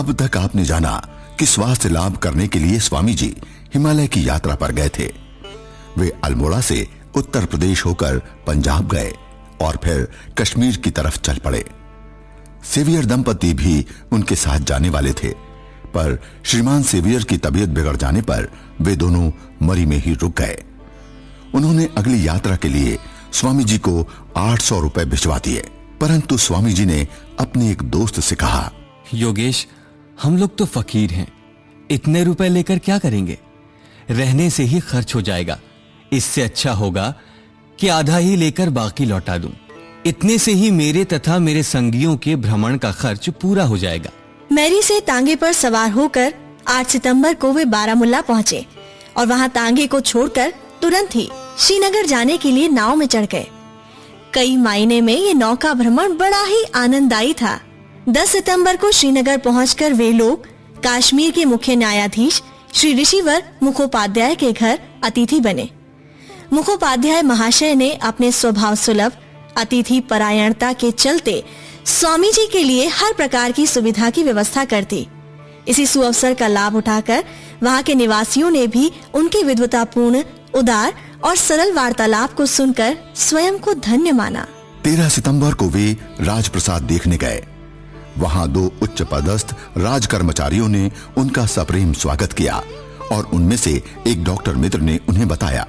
अब तक आपने जाना कि स्वास्थ्य लाभ करने के लिए स्वामी जी हिमालय की यात्रा पर गए थे। वे अल्मोड़ा से उत्तर प्रदेश होकर पंजाब गए और फिर कश्मीर की तरफ चल पड़े। सेवियर दंपति भी उनके साथ जाने वाले थे, पर श्रीमान सेवियर की तबीयत बिगड़ जाने पर वे दोनों मरी में ही रुक गए। उन्होंने अगली यात्रा के लिए स्वामी जी को 800 रुपए भिजवा दिए, परंतु स्वामी जी ने अपने एक दोस्त से कहा, योगेश, हम लोग तो फकीर हैं, इतने रुपए लेकर क्या करेंगे? रहने से ही खर्च हो जाएगा। इससे अच्छा होगा कि आधा ही लेकर बाकी लौटा दूं। इतने से ही मेरे तथा मेरे संगियों के भ्रमण का खर्च पूरा हो जाएगा। मैरी से तांगे पर सवार होकर 8 सितंबर को वे बारामुल्ला पहुँचे और वहाँ तांगे को छोड़कर तुरंत ही श्रीनगर जाने के लिए नाव में चढ़ गए। कई मायने में ये नौका भ्रमण बड़ा ही आनंददायी था। 10 सितंबर को श्रीनगर पहुंचकर वे लोग कश्मीर के मुख्य न्यायाधीश श्री ऋषिवर मुखोपाध्याय के घर अतिथि बने। मुखोपाध्याय महाशय ने अपने स्वभाव सुलभ अतिथि परायणता के चलते स्वामी जी के लिए हर प्रकार की सुविधा की व्यवस्था कर दी। इसी सुअवसर का लाभ उठाकर वहाँ के निवासियों ने भी उनके विद्वतापूर्ण, उदार और सरल वार्तालाप को सुनकर स्वयं को धन्य माना। 13 सितंबर को वे राजप्रसाद देखने गए। वहां 2 उच्च पदस्थ राज कर्मचारियों ने उनका सप्रेम स्वागत किया और उनमें से एक डॉक्टर मित्र ने उन्हें बताया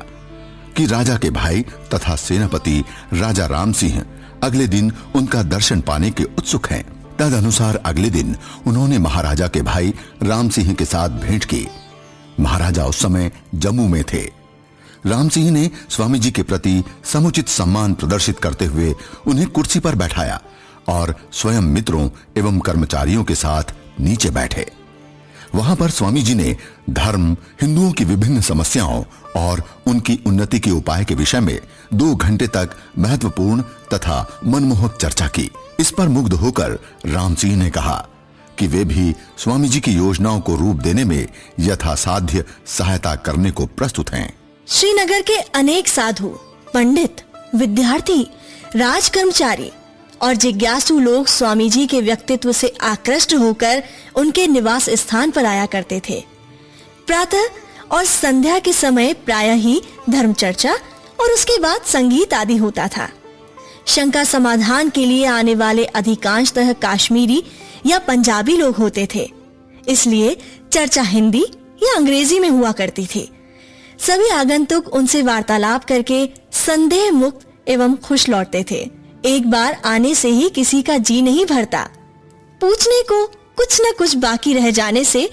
कि राजा के भाई तथा सेनापति राजा राम सिंह अगले दिन उनका दर्शन पाने के उत्सुक हैं। तदनुसार अगले दिन उन्होंने महाराजा के भाई राम सिंह के साथ भेंट की। महाराजा उस समय जम्मू में थे। राम सिंह ने स्वामी जी के प्रति समुचित सम्मान प्रदर्शित करते हुए उन्हें कुर्सी पर बैठाया और स्वयं मित्रों एवं कर्मचारियों के साथ नीचे बैठे। वहां पर स्वामी जी ने धर्म, हिंदुओं की विभिन्न समस्याओं और उनकी उन्नति के उपाय के विषय में 2 घंटे तक महत्वपूर्ण तथा मनमोहक चर्चा की। इस पर मुग्ध होकर राम सिंह ने कहा कि वे भी स्वामी जी की योजनाओं को रूप देने में यथासाध्य सहायता करने को प्रस्तुत हैं। श्रीनगर के अनेक साधु, पंडित, विद्यार्थी, राज कर्मचारी और जिज्ञासु लोग स्वामी जी के व्यक्तित्व से आकृष्ट होकर उनके निवास स्थान पर आया करते थे। प्रातः और संध्या के समय प्रायः ही धर्म चर्चा और उसके बाद संगीत आदि होता था। शंका समाधान के लिए आने वाले अधिकांशतः काश्मीरी या पंजाबी लोग होते थे, इसलिए चर्चा हिंदी या अंग्रेजी में हुआ करती थी। सभी आगंतुक उनसे वार्तालाप करके संदेह मुक्त एवं खुश लौटते थे। एक बार आने से ही किसी का जी नहीं भरता। पूछने को कुछ न कुछ बाकी रह जाने से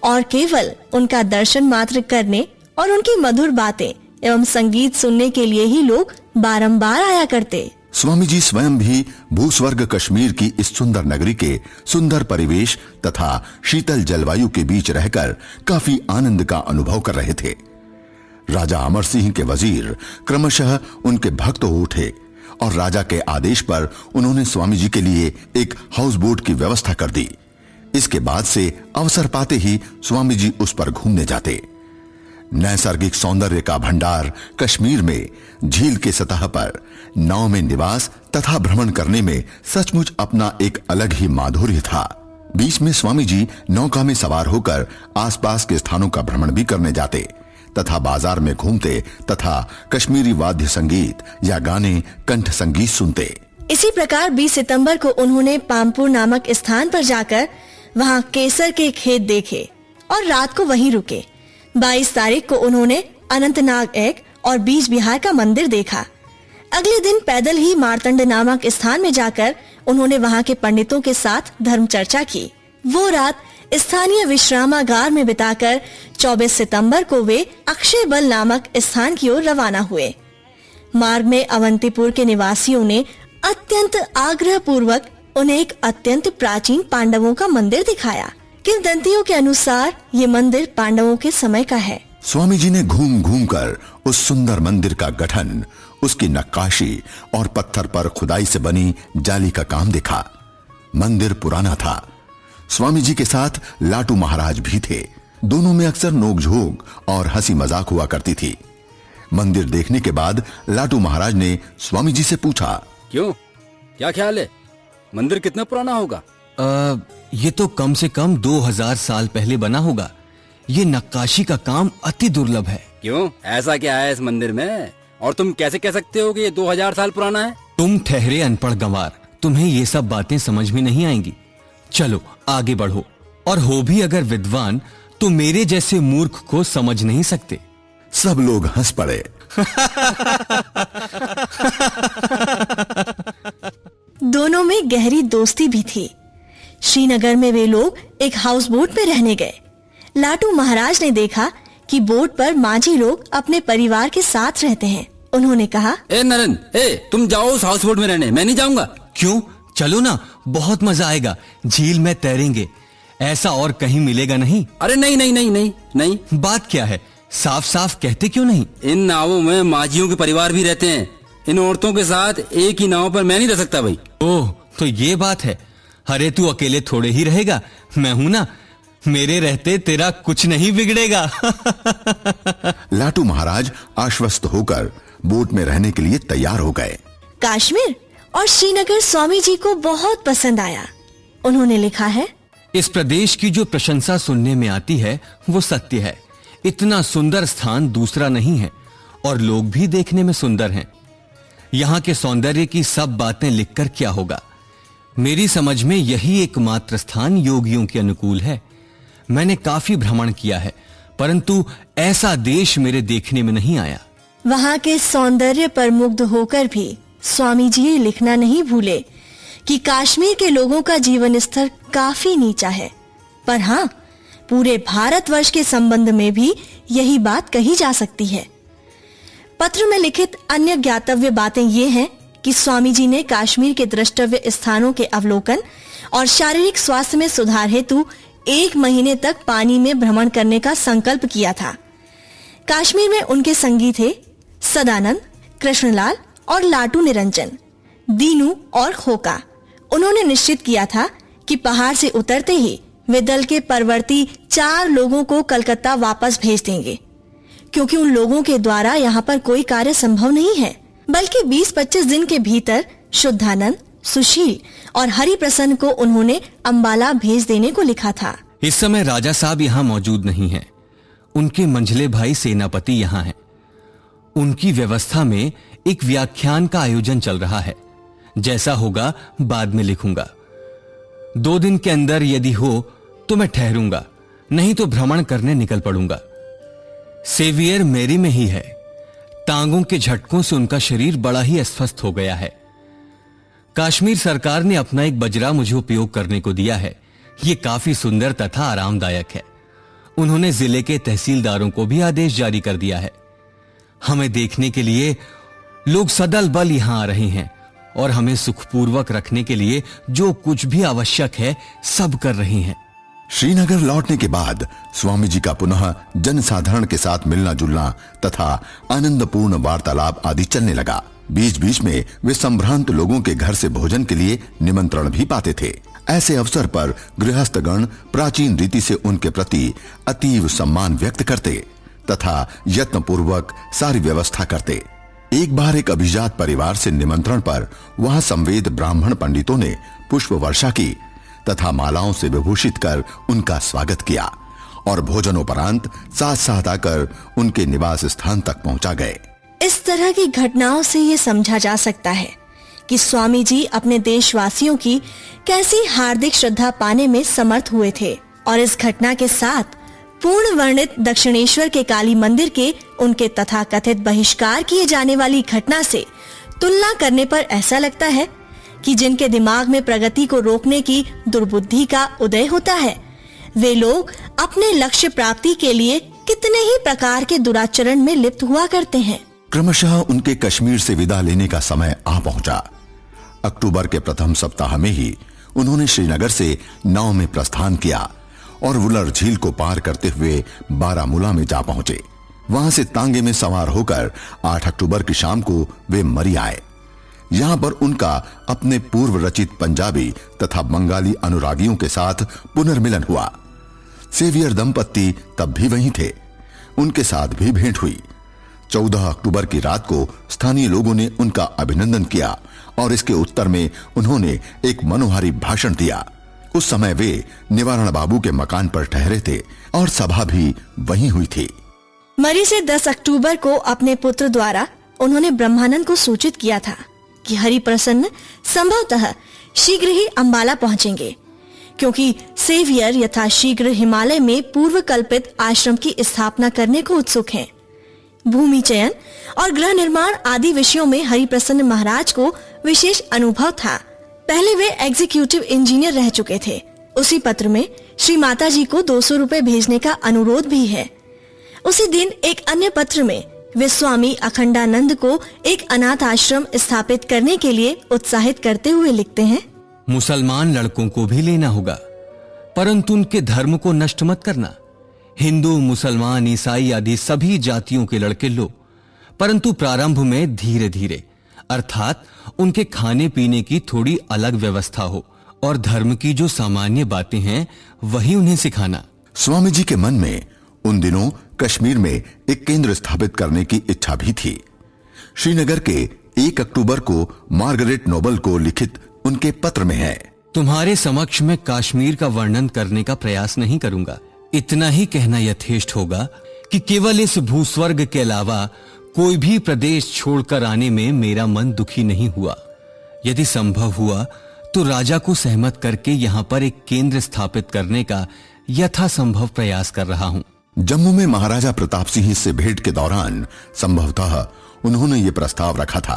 और केवल उनका दर्शन मात्र करने और उनकी मधुर बातें एवं संगीत सुनने के लिए ही लोग बारंबार आया करते। स्वामी जी स्वयं भी भूस्वर्ग कश्मीर की इस सुंदर नगरी के सुंदर परिवेश तथा शीतल जलवायु के बीच रहकर काफी आनंद का अनुभव कर रहे थे। राजा अमर सिंह के वजीर क्रमशः उनके भक्त हो उठे और राजा के आदेश पर उन्होंने स्वामी जी के लिए एक हाउस बोट की व्यवस्था कर दी। इसके बाद से अवसर पाते ही स्वामी जी उस पर घूमने जाते। नैसर्गिक सौंदर्य का भंडार कश्मीर में झील के सतह पर नाव में निवास तथा भ्रमण करने में सचमुच अपना एक अलग ही माधुर्य था। बीच में स्वामी जी नौका में सवार होकर आसपास के स्थानों का भ्रमण भी करने जाते तथा बाजार में घूमते तथा कश्मीरी वाद्य संगीत या गाने, कंठ संगीत सुनते। इसी प्रकार 20 सितंबर को उन्होंने पामपुर नामक स्थान पर जाकर वहां केसर के खेत देखे और रात को वहीं रुके। 22 तारीख को उन्होंने अनंतनाग एक और बीज बिहार का मंदिर देखा। अगले दिन पैदल ही मारतंड नामक स्थान में जाकर उन्होंने वहां के पंडितों के साथ धर्म चर्चा की। वो रात स्थानीय विश्रामागार में बिताकर 24 सितंबर को वे अक्षय बल नामक स्थान की ओर रवाना हुए। मार्ग में अवंतीपुर के निवासियों ने अत्यंत आग्रह पूर्वक उन्हें एक अत्यंत प्राचीन पांडवों का मंदिर दिखाया। किंवदंतियों के अनुसार ये मंदिर पांडवों के समय का है। स्वामी जी ने घूम घूम कर उस सुंदर मंदिर का गठन, उसकी नक्काशी और पत्थर पर खुदाई से बनी जाली का काम देखा। मंदिर पुराना था। स्वामी जी के साथ लाटू महाराज भी थे। दोनों में अक्सर नोकझोंक और हंसी मजाक हुआ करती थी। मंदिर देखने के बाद लाटू महाराज ने स्वामी जी से पूछा, क्यों, क्या ख्याल है, मंदिर कितना पुराना होगा? ये तो कम से कम 2000 साल पहले बना होगा। ये नक्काशी का काम अति दुर्लभ है। क्यों, ऐसा क्या है इस मंदिर में? और तुम कैसे कह सकते हो कि ये 2000 साल पुराना है? तुम ठहरे अनपढ़ गंवार, तुम्हें ये सब बातें समझ में नहीं आएंगी। चलो आगे बढ़ो, और हो भी अगर विद्वान तो मेरे जैसे मूर्ख को समझ नहीं सकते। सब लोग हंस पड़े। दोनों में गहरी दोस्ती भी थी। श्रीनगर में वे लोग एक हाउस बोट में रहने गए। लाटू महाराज ने देखा कि बोट पर माझी लोग अपने परिवार के साथ रहते हैं। उन्होंने कहा, ए नरेन, तुम जाओ उस हाउस बोट में रहने, मैं नहीं जाऊंगा। क्यों? चलो ना, बहुत मजा आएगा। झील में तैरेंगे, ऐसा और कहीं मिलेगा नहीं। अरे नहीं नहीं नहीं नहीं नहीं। बात क्या है, साफ साफ कहते क्यों नहीं? इन नावों में माझियों के परिवार भी रहते हैं। इन औरतों के साथ एक ही नाव पर मैं नहीं रह सकता भाई। ओह, तो ये बात है। अरे तू अकेले थोड़े ही रहेगा, मैं हूं ना, मेरे रहते तेरा कुछ नहीं बिगड़ेगा। लाटू महाराज आश्वस्त होकर बोट में रहने के लिए तैयार हो गए। कश्मीर और श्रीनगर स्वामी जी को बहुत पसंद आया। उन्होंने लिखा है, इस प्रदेश की जो प्रशंसा सुनने में आती है वो सत्य है। इतना सुंदर स्थान दूसरा नहीं है, और लोग भी देखने में सुंदर हैं। यहाँ के सौंदर्य की सब बातें लिखकर क्या होगा। मेरी समझ में यही एकमात्र स्थान योगियों के अनुकूल है। मैंने काफी भ्रमण किया है, परंतु ऐसा देश मेरे देखने में नहीं आया। वहाँ के सौंदर्य पर मुग्ध होकर भी स्वामी जी लिखना नहीं भूले कि कश्मीर के लोगों का जीवन स्तर काफी नीचा है। पर हाँ, पूरे भारतवर्ष के संबंध में भी यही बात कही जा सकती है। पत्र में लिखित अन्य ज्ञातव्य बातें ये हैं कि स्वामी जी ने कश्मीर के द्रष्टव्य स्थानों के अवलोकन और शारीरिक स्वास्थ्य में सुधार हेतु 1 महीने तक पानी में भ्रमण करने का संकल्प किया था। कश्मीर में उनके संगी थे सदानंद, कृष्णलाल और लाटू निरंजन, दीनू और खोका। उन्होंने निश्चित किया था कि पहाड़ से उतरते ही वे दल के परवर्ती 4 लोगों को कलकत्ता वापस भेज देंगे, क्योंकि उन लोगों के द्वारा यहाँ पर कोई कार्य संभव नहीं है। बल्कि 20-25 दिन के भीतर शुद्धानंद, सुशील और हरि प्रसन्न को उन्होंने अंबाला भेज देने को लिखा था। इस समय राजा साहब यहाँ मौजूद नहीं हैं। उनके मंझले भाई सेनापति यहाँ हैं। उनकी व्यवस्था में एक व्याख्यान का आयोजन चल रहा है। जैसा होगा बाद में लिखूंगा। 2 दिन के अंदर यदि हो तो मैं ठहरूंगा, नहीं तो भ्रमण करने निकल पड़ूंगा। सेवियर मेरी में ही है। टांगों के झटकों से उनका शरीर बड़ा ही अस्वस्थ हो गया है। कश्मीर सरकार ने अपना एक बजरा मुझे उपयोग करने को दिया है। ये काफी सुंदर तथा आरामदायक है। उन्होंने जिले के तहसीलदारों को भी आदेश जारी कर दिया है। हमें देखने के लिए लोग सदल बल यहां आ रहे हैं, और हमें सुखपूर्वक रखने के लिए जो कुछ भी आवश्यक है सब कर रहे हैं। श्रीनगर लौटने के बाद स्वामी जी का पुनः जनसाधारण के साथ मिलना जुलना तथा आनंदपूर्ण वार्तालाप आदि चलने लगा। बीच बीच में वे संभ्रांत लोगों के घर से भोजन के लिए निमंत्रण भी पाते थे। ऐसे अवसर पर गृहस्थगण प्राचीन रीति से उनके प्रति अतीव सम्मान व्यक्त करते तथा यत्नपूर्वक सारी व्यवस्था करते। एक बार एक अभिजात परिवार से निमंत्रण पर वहां संवेद ब्राह्मण पंडितों ने पुष्प वर्षा की तथा मालाओं से विभूषित कर उनका स्वागत किया, और भोजनोपरांत साथ साथ आकर उनके निवास स्थान तक पहुंचा गए। इस तरह की घटनाओं से ये समझा जा सकता है कि स्वामी जी अपने देशवासियों की कैसी हार्दिक श्रद्धा पाने में समर्थ हुए थे। और इस घटना के साथ पूर्ण वर्णित दक्षिणेश्वर के काली मंदिर के उनके तथाकथित बहिष्कार किए जाने वाली घटना से तुलना करने पर ऐसा लगता है कि जिनके दिमाग में प्रगति को रोकने की दुर्बुद्धि का उदय होता है, वे लोग अपने लक्ष्य प्राप्ति के लिए कितने ही प्रकार के दुराचरण में लिप्त हुआ करते हैं। क्रमशः उनके कश्मीर से विदा लेने का समय आ पहुंचा। अक्टूबर के प्रथम सप्ताह में ही उन्होंने श्रीनगर से नाव में प्रस्थान किया और वुलर झील को पार करते हुए बारामूला में जा पहुंचे। वहां से तांगे में सवार होकर 8 अक्टूबर की शाम को वे मरी आए। यहां पर उनका अपने पूर्व रचित पंजाबी तथा बंगाली अनुरागियों के साथ पुनर्मिलन हुआ। सेवियर दंपत्ति तब भी वहीं थे। उनके साथ भी भेंट हुई। 14 अक्टूबर की रात को स्थानीय लोगों ने उनका अभिनंदन किया और इसके उत्तर में उन्होंने एक मनोहारी भाषण दिया। उस समय वे निवारण बाबू के मकान पर ठहरे थे और सभा भी वहीं हुई थी। मरी से 10 अक्टूबर को अपने पुत्र द्वारा उन्होंने ब्रह्मानंद को सूचित किया था कि हरिप्रसन्न संभवतः शीघ्र ही अंबाला पहुंचेंगे, क्योंकि सेवियर यथाशीघ्र हिमालय में पूर्व कल्पित आश्रम की स्थापना करने को उत्सुक हैं। भूमि चयन और गृह निर्माण आदि विषयों में हरिप्रसन्न महाराज को विशेष अनुभव था। पहले वे एग्जीक्यूटिव इंजीनियर रह चुके थे। उसी पत्र में श्री माता जी को 200 रुपए भेजने का अनुरोध भी है। उसी दिन एक अन्य पत्र में वे स्वामी अखंडानंद को एक अनाथ आश्रम स्थापित करने के लिए उत्साहित करते हुए लिखते हैं, मुसलमान लड़कों को भी लेना होगा, परंतु उनके धर्म को नष्ट मत करना। हिंदू, मुसलमान, ईसाई आदि सभी जातियों के लड़के लो, परंतु प्रारंभ में धीरे धीरे, अर्थात उनके खाने पीने की थोड़ी अलग व्यवस्था हो और धर्म की जो सामान्य बातें हैं वही उन्हें सिखाना। स्वामी जी के मन में उन दिनों कश्मीर में एक केंद्र स्थापित करने की इच्छा भी थी। श्रीनगर के 1 अक्टूबर को मार्गरेट नोबल को लिखित उनके पत्र में है, तुम्हारे समक्ष में कश्मीर का वर्णन करने का प्रयास नहीं करूंगा। इतना ही कहना यथेष्ट होगा कि केवल इस भूस्वर्ग के अलावा कोई भी प्रदेश छोड़कर आने में मेरा मन दुखी नहीं हुआ। यदि संभव हुआ तो राजा को सहमत करके यहाँ पर एक केंद्र स्थापित करने का यथासंभव प्रयास कर रहा हूँ। जम्मू में महाराजा प्रताप सिंह से भेंट के दौरान संभवतः उन्होंने ये प्रस्ताव रखा था,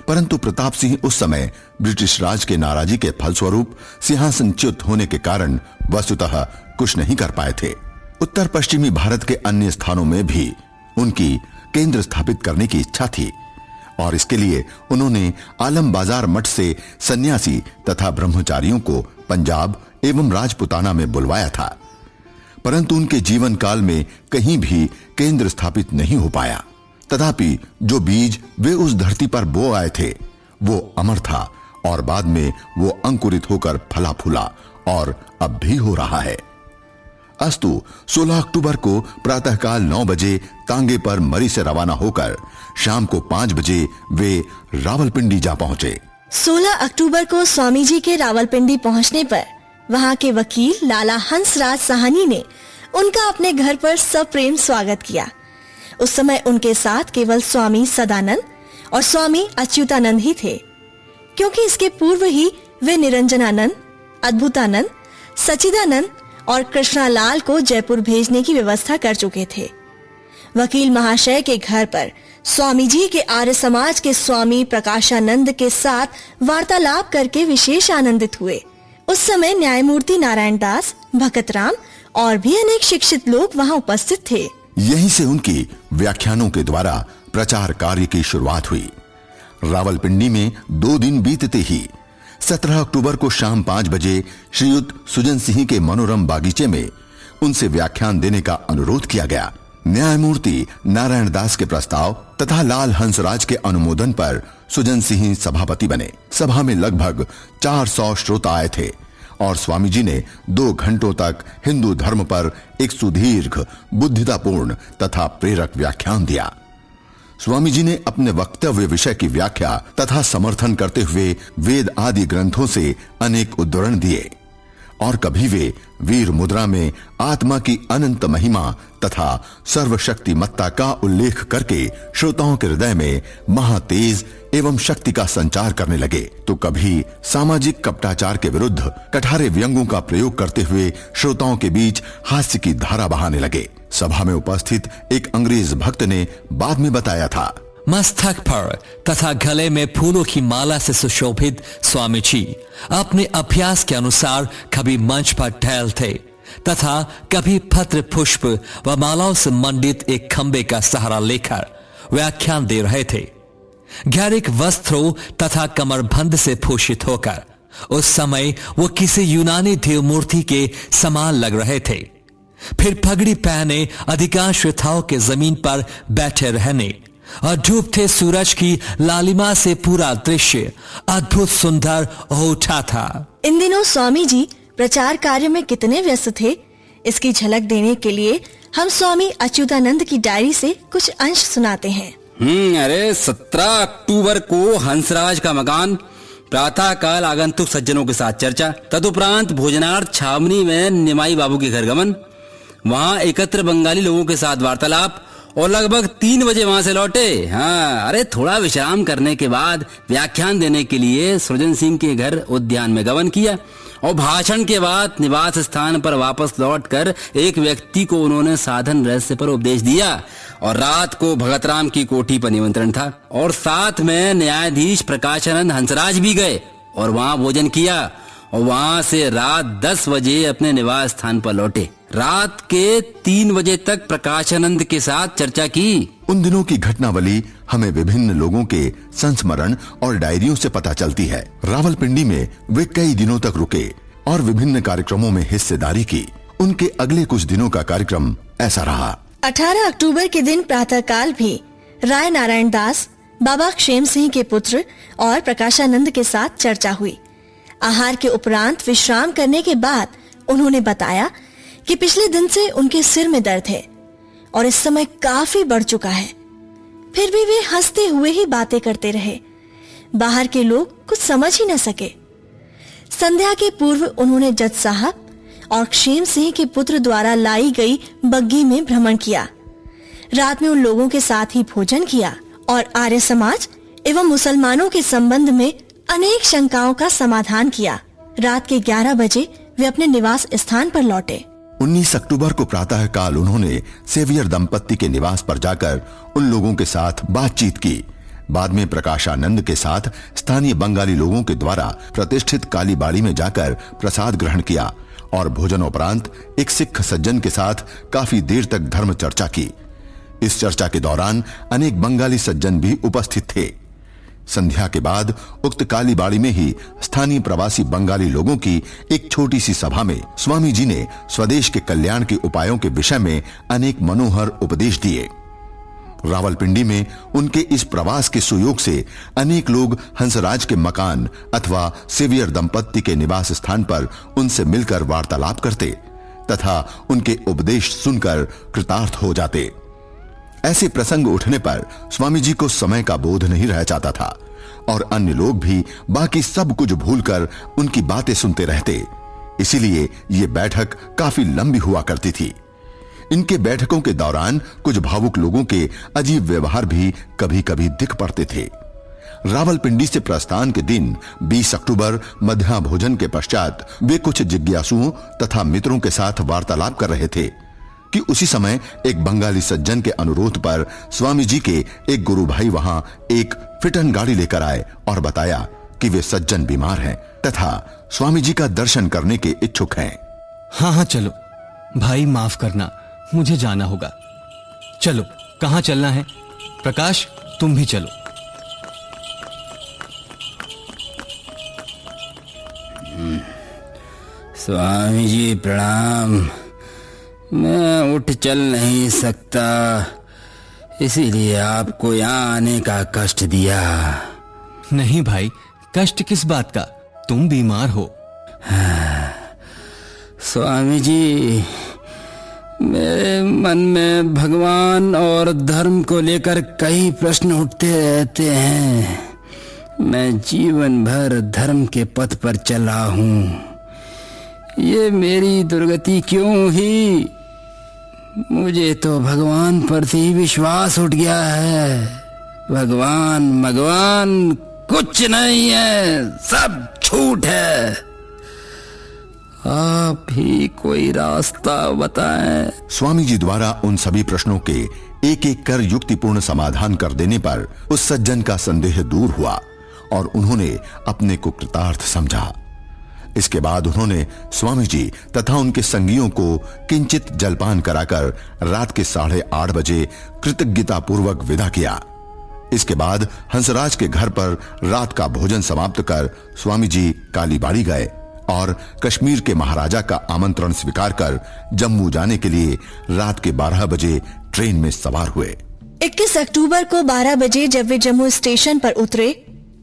परंतु प्रताप सिंह उस समय ब्रिटिश राज के नाराजी के फलस्वरूप सिंहासनच्युत होने के कारण वस्तुतः कुछ नहीं कर पाए थे। उत्तर पश्चिमी भारत के अन्य स्थानों में भी उनकी केंद्र स्थापित करने की इच्छा थी और इसके लिए उन्होंने आलम बाजार मठ से सन्यासी तथा ब्रह्मचारियों को पंजाब एवं राजपुताना में बुलवाया था, परंतु उनके जीवन काल में कहीं भी केंद्र स्थापित नहीं हो पाया। तथापि जो बीज वे उस धरती पर बो आए थे वो अमर था और बाद में वो अंकुरित होकर फला फूला और अब भी हो रहा है। अस्तु 16 अक्टूबर को प्रातःकाल 9 बजे तांगे पर मरी से रवाना होकर शाम को 5 बजे वे रावलपिंडी जा पहुंचे। 16 अक्टूबर को स्वामी जी के रावलपिंडी पहुंचने पर वहां के वकील लाला हंसराज साहनी ने उनका अपने घर पर सप्रेम स्वागत किया। उस समय उनके साथ केवल स्वामी सदानंद और स्वामी अच्युतानंद ही थे, क्योंकि इसके पूर्व ही वे निरंजनानंद, अद्भुतानंद, सचिदानंद और कृष्णालाल को जयपुर भेजने की व्यवस्था कर चुके थे। वकील महाशय के घर पर स्वामी जी के आर्य समाज के स्वामी प्रकाशानंद के साथ वार्तालाप करके विशेष आनंदित हुए। उस समय न्यायमूर्ति नारायण दास, भगतराम और भी अनेक शिक्षित लोग वहां उपस्थित थे। यहीं से उनकी व्याख्यानों के द्वारा प्रचार कार्य की शुरुआत हुई। रावलपिंडी में 2 दिन बीतते ही 17 अक्टूबर को शाम 5 बजे श्रीयुत सुजन सिंह के मनोरम बागीचे में उनसे व्याख्यान देने का अनुरोध किया गया। न्यायमूर्ति नारायण दास के प्रस्ताव तथा लाल हंसराज के अनुमोदन पर सुजन सिंह सभापति बने। सभा में लगभग 400 श्रोता आए थे और स्वामी जी ने 2 घंटों तक हिंदू धर्म पर एक सुदीर्घ, बुद्धितापूर्ण तथा प्रेरक व्याख्यान दिया। स्वामी जी ने अपने वक्तव्य विषय की व्याख्या तथा समर्थन करते हुए वेद आदि ग्रंथों से अनेक उद्धरण दिए और कभी वे वीर मुद्रा में आत्मा की अनंत महिमा तथा सर्वशक्तिमत्ता का उल्लेख करके श्रोताओं के हृदय में महातेज एवं शक्ति का संचार करने लगे, तो कभी सामाजिक कपटाचार के विरुद्ध कठारे व्यंगों का प्रयोग करते हुए श्रोताओं के बीच हास्य की धारा बहाने लगे। सभा में उपस्थित एक अंग्रेज भक्त ने बाद में बताया था, मस्तक पर तथा गले में फूलों की माला से सुशोभित स्वामी जी अपने अभ्यास के अनुसार कभी मंच पर टहलते तथा कभी पत्र पुष्प व मालाओं से मंडित एक खंबे का सहारा लेकर व्याख्यान दे रहे थे। गैरिक वस्त्रों तथा कमरबंद से भूषित होकर उस समय वो किसी यूनानी देव मूर्ति के समान लग रहे थे। फिर पगड़ी पहने अधिकांश श्रोताओं के जमीन पर बैठे रहने और डूबते सूरज की लालिमा से पूरा दृश्य अद्भुत सुंदर हो उठा था। इन दिनों स्वामी जी प्रचार कार्य में कितने व्यस्त थे, इसकी झलक देने के लिए हम स्वामी अच्युतानंद की डायरी से कुछ अंश सुनाते हैं। अरे 17 अक्टूबर को हंसराज का मकान प्रातः काल आगंतुक सज्जनों के साथ चर्चा, तदुपरांत भोजनार्थ छावनी में निमाई बाबू के घर गमन, वहां एकत्र बंगाली लोगों के साथ वार्तालाप और लगभग 3 बजे वहां से लौटे। हाँ, अरे थोड़ा विश्राम करने के बाद व्याख्यान देने के लिए सृजन सिंह के घर उद्यान में गमन किया और भाषण के बाद निवास स्थान पर वापस लौटकर एक व्यक्ति को उन्होंने साधन रहस्य पर उपदेश दिया और रात को भगतराम की कोठी पर निमंत्रण था और साथ में न्यायाधीश प्रकाशानंद हंसराज भी गए और वहां भोजन किया और वहां से रात 10 बजे अपने निवास स्थान पर लौटे। रात के 3 बजे तक प्रकाशानंद के साथ चर्चा की। उन दिनों की घटनावली हमें विभिन्न लोगों के संस्मरण और डायरियों से पता चलती है। रावलपिंडी में वे कई दिनों तक रुके और विभिन्न कार्यक्रमों में हिस्सेदारी की। उनके अगले कुछ दिनों का कार्यक्रम ऐसा रहा। 18 अक्टूबर के दिन प्रातःकाल भी राय नारायण दास, बाबा क्षेम सिंह के पुत्र और प्रकाशानंद के साथ चर्चा हुई। आहार के उपरांत विश्राम करने के बाद उन्होंने बताया कि पिछले दिन से उनके सिर में दर्द है और इस समय काफी बढ़ चुका है। फिर भी वे हंसते हुए ही बातें करते रहे। बाहर के लोग कुछ समझ ही न सके। संध्या के पूर्व उन्होंने जज साहब और क्षेम सिंह के पुत्र द्वारा लाई गई बग्घी में भ्रमण किया। रात में उन लोगों के साथ ही भोजन किया और आर्य समाज एवं मुसलमानों के संबंध में अनेक शंकाओं का समाधान किया। रात के 11 बजे वे अपने निवास स्थान पर लौटे। 19 अक्टूबर को प्रातः काल उन्होंने सेवियर दंपत्ति के निवास पर जाकर उन लोगों के साथ बातचीत की। बाद में प्रकाशानंद के साथ स्थानीय बंगाली लोगों के द्वारा प्रतिष्ठित काली बाड़ी में जाकर प्रसाद ग्रहण किया और भोजनोपरांत एक सिख सज्जन के साथ काफी देर तक धर्म चर्चा की। इस चर्चा के दौरान अनेक बंगाली सज्जन भी उपस्थित थे। संध्या के बाद उक्त काली बाड़ी में ही स्थानीय प्रवासी बंगाली लोगों की एक छोटी सी सभा में स्वामी जी ने स्वदेश के कल्याण के उपायों के विषय में अनेक मनोहर उपदेश दिए। रावलपिंडी में उनके इस प्रवास के सुयोग से अनेक लोग हंसराज के मकान अथवा सेवियर दंपत्ति के निवास स्थान पर उनसे मिलकर वार्तालाप करते तथा उनके उपदेश सुनकर कृतार्थ हो जाते। ऐसे प्रसंग उठने पर स्वामी जी को समय का बोध नहीं रह जाता था और अन्य लोग भी बाकी सब कुछ भूलकर उनकी बातें सुनते रहते। इसीलिए ये बैठक काफी लंबी हुआ करती थी। इनके बैठकों के दौरान कुछ भावुक लोगों के अजीब व्यवहार भी कभी-कभी दिख पड़ते थे। रावलपिंडी से प्रस्थान के दिन 20 अक्टूबर मध्याह्न भोजन के पश्चात वे कुछ जिज्ञासुओं तथा मित्रों के साथ वार्तालाप कर रहे थे कि उसी समय एक बंगाली सज्जन के अनुरोध पर स्वामी जी के एक गुरु भाई वहां एक फिटन गाड़ी लेकर आए और बताया कि वे सज्जन बीमार हैं तथा स्वामी जी का दर्शन करने के इच्छुक हैं। हाँ, चलो भाई, माफ करना, मुझे जाना होगा। चलो, कहाँ चलना है? प्रकाश, तुम भी चलो। स्वामी जी प्रणाम। मैं उठ चल नहीं सकता, इसीलिए आपको यहाँ आने का कष्ट दिया। नहीं भाई, कष्ट किस बात का? तुम बीमार हो। स्वामी जी, मेरे मन में भगवान और धर्म को लेकर कई प्रश्न उठते रहते हैं। मैं जीवन भर धर्म के पथ पर चल रहा हूँ। ये मेरी दुर्गति क्यों हुई? मुझे तो भगवान पर से ही विश्वास उठ गया है। भगवान कुछ नहीं है, सब झूठ है। आप ही कोई रास्ता बताएं। स्वामी जी द्वारा उन सभी प्रश्नों के एक एक कर युक्तिपूर्ण समाधान कर देने पर उस सज्जन का संदेह दूर हुआ और उन्होंने अपने को कृतार्थ समझा। इसके बाद उन्होंने स्वामी जी तथा उनके संगियों को किंचित जलपान कराकर रात के 8:30 बजे कृतज्ञता पूर्वक विदा किया। इसके बाद हंसराज के घर पर रात का भोजन समाप्त कर स्वामी जी कालीबाड़ी गए और कश्मीर के महाराजा का आमंत्रण स्वीकार कर जम्मू जाने के लिए रात के 12 बजे ट्रेन में सवार हुए। 21 अक्टूबर को 12 बजे जब वे जम्मू स्टेशन पर उतरे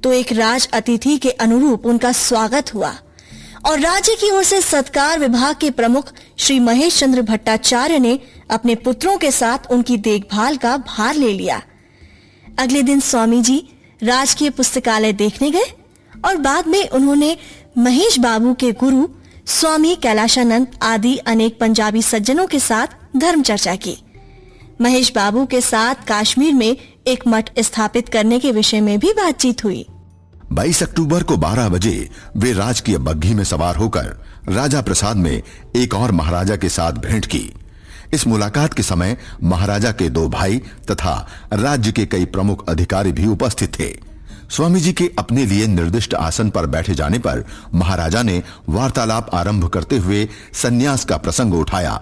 तो एक राज अतिथि के अनुरूप उनका स्वागत हुआ और राज्य की ओर से सत्कार विभाग के प्रमुख श्री महेश चंद्र भट्टाचार्य ने अपने पुत्रों के साथ उनकी देखभाल का भार ले लिया। अगले दिन स्वामी जी राजकीय पुस्तकालय देखने गए और बाद में उन्होंने महेश बाबू के गुरु स्वामी कैलाशानंद आदि अनेक पंजाबी सज्जनों के साथ धर्म चर्चा की। महेश बाबू के साथ कश्मीर में एक मठ स्थापित करने के विषय में भी बातचीत हुई। 22 अक्टूबर को 12 बजे वे राजकीय बग्घी में सवार होकर राजा प्रसाद में एक और महाराजा के साथ भेंट की। इस मुलाकात के समय महाराजा के 2 भाई तथा राज्य के कई प्रमुख अधिकारी भी उपस्थित थे। स्वामी जी के अपने लिए निर्दिष्ट आसन पर बैठे जाने पर महाराजा ने वार्तालाप आरंभ करते हुए सन्यास का प्रसंग उठाया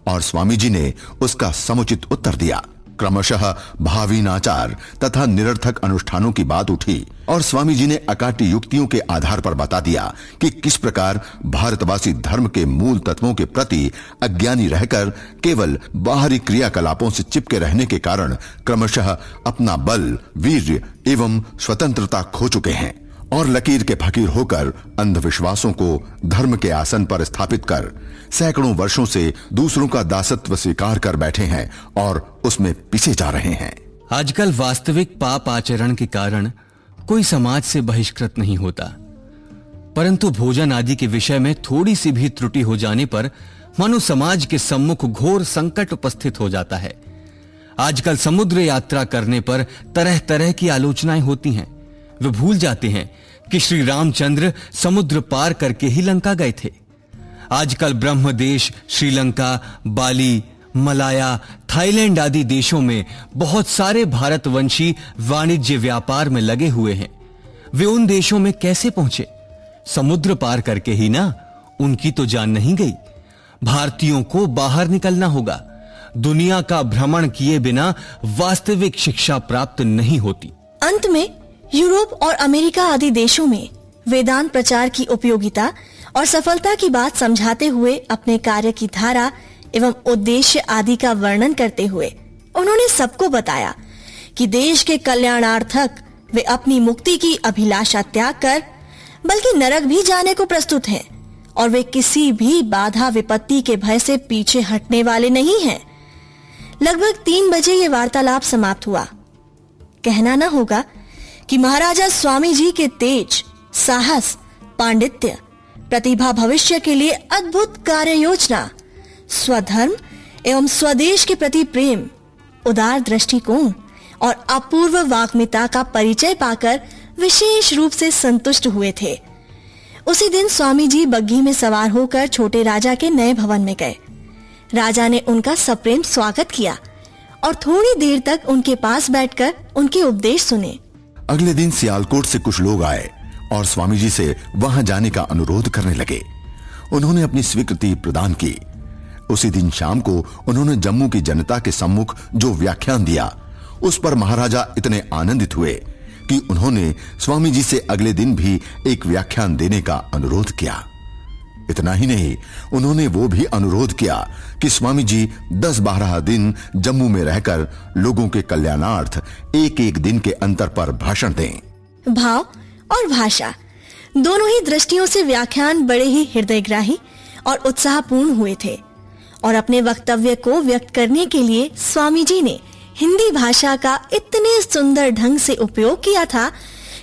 और स्वामी जी ने उसका समुचित उत्तर दिया। क्रमशः भावीनाचार तथा निरर्थक अनुष्ठानों की बात उठी और स्वामी जी ने अकाट्य युक्तियों के आधार पर बता दिया कि किस प्रकार भारतवासी धर्म के मूल तत्वों के प्रति अज्ञानी रहकर केवल बाहरी क्रियाकलापों से चिपके रहने के कारण क्रमशः अपना बल, वीर्य एवं स्वतंत्रता खो चुके हैं और लकीर के फकीर होकर अंधविश्वासों को धर्म के आसन पर स्थापित कर सैकड़ों वर्षों से दूसरों का दासत्व स्वीकार कर बैठे हैं और उसमें पिसे जा रहे हैं। आजकल वास्तविक पाप आचरण के कारण कोई समाज से बहिष्कृत नहीं होता, परंतु भोजन आदि के विषय में थोड़ी सी भी त्रुटि हो जाने पर मानो समाज के सम्मुख घोर संकट उपस्थित हो जाता है। आजकल समुद्र यात्रा करने पर तरह तरह की आलोचनाएं होती हैं। वे भूल जाते हैं कि श्री रामचंद्र समुद्र पार करके ही लंका गए थे। आजकल ब्रह्मदेश, श्रीलंका, बाली, मलाया, थाईलैंड आदि देशों में बहुत सारे भारतवंशी वाणिज्य व्यापार में लगे हुए हैं। वे उन देशों में कैसे पहुंचे? समुद्र पार करके ही ना। उनकी तो जान नहीं गई। भारतीयों को बाहर निकलना होगा। दुनिया का भ्रमण किए बिना वास्तविक शिक्षा प्राप्त नहीं होती। अंत में यूरोप और अमेरिका आदि देशों में वेदांत प्रचार की उपयोगिता और सफलता की बात समझाते हुए अपने कार्य की धारा एवं उद्देश्य आदि का वर्णन करते हुए उन्होंने सबको बताया कि देश के कल्याणार्थक वे अपनी मुक्ति की अभिलाषा त्याग कर बल्कि नरक भी जाने को प्रस्तुत हैं और वे किसी भी बाधा विपत्ति के भय से पीछे हटने वाले नहीं हैं। लगभग 3 बजे ये वार्तालाप समाप्त हुआ। कहना न होगा कि महाराजा स्वामी जी के तेज, साहस, पांडित्य, प्रतिभा भविष्य के लिए अद्भुत कार्य योजना, स्वधर्म एवं स्वदेश के प्रति प्रेम, उदार दृष्टिकोण और अपूर्व वाग्मिता का परिचय पाकर विशेष रूप से संतुष्ट हुए थे। उसी दिन स्वामी जी बग्घी में सवार होकर छोटे राजा के नए भवन में गए। राजा ने उनका सप्रेम स्वागत किया और थोड़ी देर तक उनके पास बैठकर उनके उपदेश सुने। अगले दिन सियालकोट से कुछ लोग आए और स्वामी जी से वहां जाने का अनुरोध करने लगे। उन्होंने अपनी स्वीकृति प्रदान की। उसी दिन शाम को उन्होंने जम्मू की जनता के सम्मुख जो व्याख्यान दिया, उस पर महाराजा इतने आनंदित हुए कि उन्होंने स्वामी जी से अगले दिन भी एक व्याख्यान देने का अनुरोध किया। इतना ही नहीं, उन्होंने वो भी अनुरोध किया कि स्वामी जी 10-12 दिन जम्मू में रहकर लोगों के कल्याणार्थ एक-एक दिन के अंतर पर भाषण दें। भाव और भाषा दोनों ही दृष्टियों से व्याख्यान बड़े ही हृदयग्राही और उत्साहपूर्ण हुए थे और अपने वक्तव्य को व्यक्त करने के लिए स्वामी जी ने हिंदी भाषा का इतने सुंदर ढंग से उपयोग किया था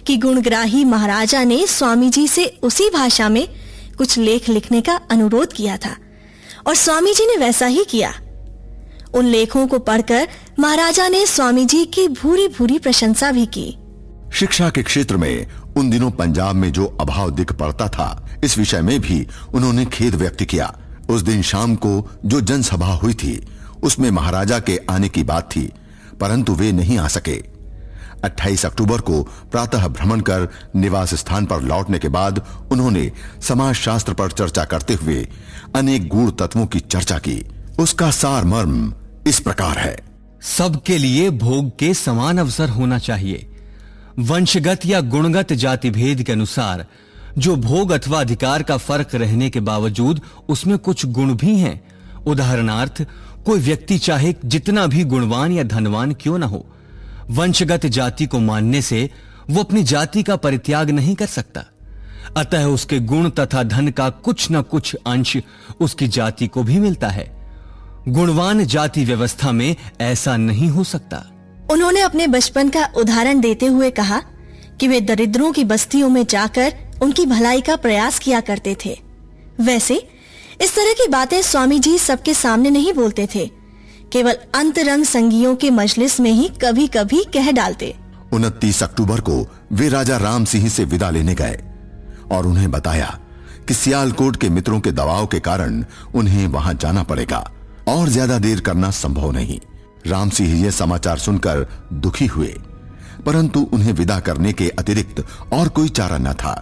कि गुणग्राही महाराजा ने स्वामी जी से उसी भाषा में कुछ लेख लिखने का अनुरोध किया था और स्वामी जी ने वैसा ही किया। उन लेखों को पढ़कर महाराजा ने स्वामी जी की भूरी भूरी प्रशंसा भी की। शिक्षा के क्षेत्र में उन दिनों पंजाब में जो अभाव दिख पड़ता था, इस विषय में भी उन्होंने खेद व्यक्त किया। उस दिन शाम को जो जनसभा हुई थी, उसमें महाराजा के आने की बात थी, परंतु वे नहीं आ सके। 28 अक्टूबर को प्रातः भ्रमण कर निवास स्थान पर लौटने के बाद उन्होंने समाज शास्त्र पर चर्चा करते हुए अनेक गूढ़ तत्वों की चर्चा की। उसका सार मर्म इस प्रकार है। सबके लिए भोग के समान अवसर होना चाहिए। वंशगत या गुणगत जाति भेद के अनुसार जो भोग अथवा अधिकार का फर्क रहने के बावजूद उसमें कुछ गुण भी हैं। उदाहरणार्थ, कोई व्यक्ति चाहे जितना भी गुणवान या धनवान क्यों न हो, वंशगत जाति को मानने से वो अपनी जाति का परित्याग नहीं कर सकता। अतः उसके गुण तथा धन का कुछ न कुछ अंश उसकी जाति को भी मिलता है। गुणवान जाति व्यवस्था में ऐसा नहीं हो सकता। उन्होंने अपने बचपन का उदाहरण देते हुए कहा कि वे दरिद्रों की बस्तियों में जाकर उनकी भलाई का प्रयास किया करते थे। वैसे इस तरह की बातें स्वामी जी सबके सामने नहीं बोलते थे, केवल अंतरंग संगियों के मजलिस में ही कभी कभी कह डालते। 29 अक्टूबर को वे राजा राम सिंह से विदा लेने गए और उन्हें बताया कि सियालकोट के मित्रों के दबाव के कारण उन्हें वहां जाना पड़ेगा और ज्यादा देर करना संभव नहीं। राम सिंह ये समाचार सुनकर दुखी हुए, परंतु उन्हें विदा करने के अतिरिक्त और कोई चारा न था।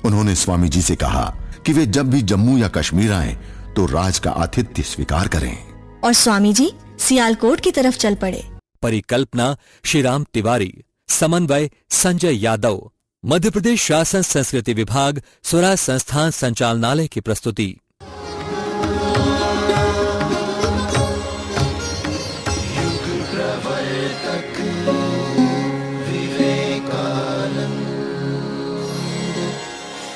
उन्होंने स्वामी जी से कहा कि वे जब भी जम्मू या कश्मीर आए तो राज का आतिथ्य स्वीकार करें। और स्वामी जी सियालकोट की तरफ चल पड़े। परिकल्पना श्री राम तिवारी, समन्वय संजय यादव, मध्य प्रदेश शासन संस्कृति विभाग, स्वराज संस्थान संचालनालय की प्रस्तुति।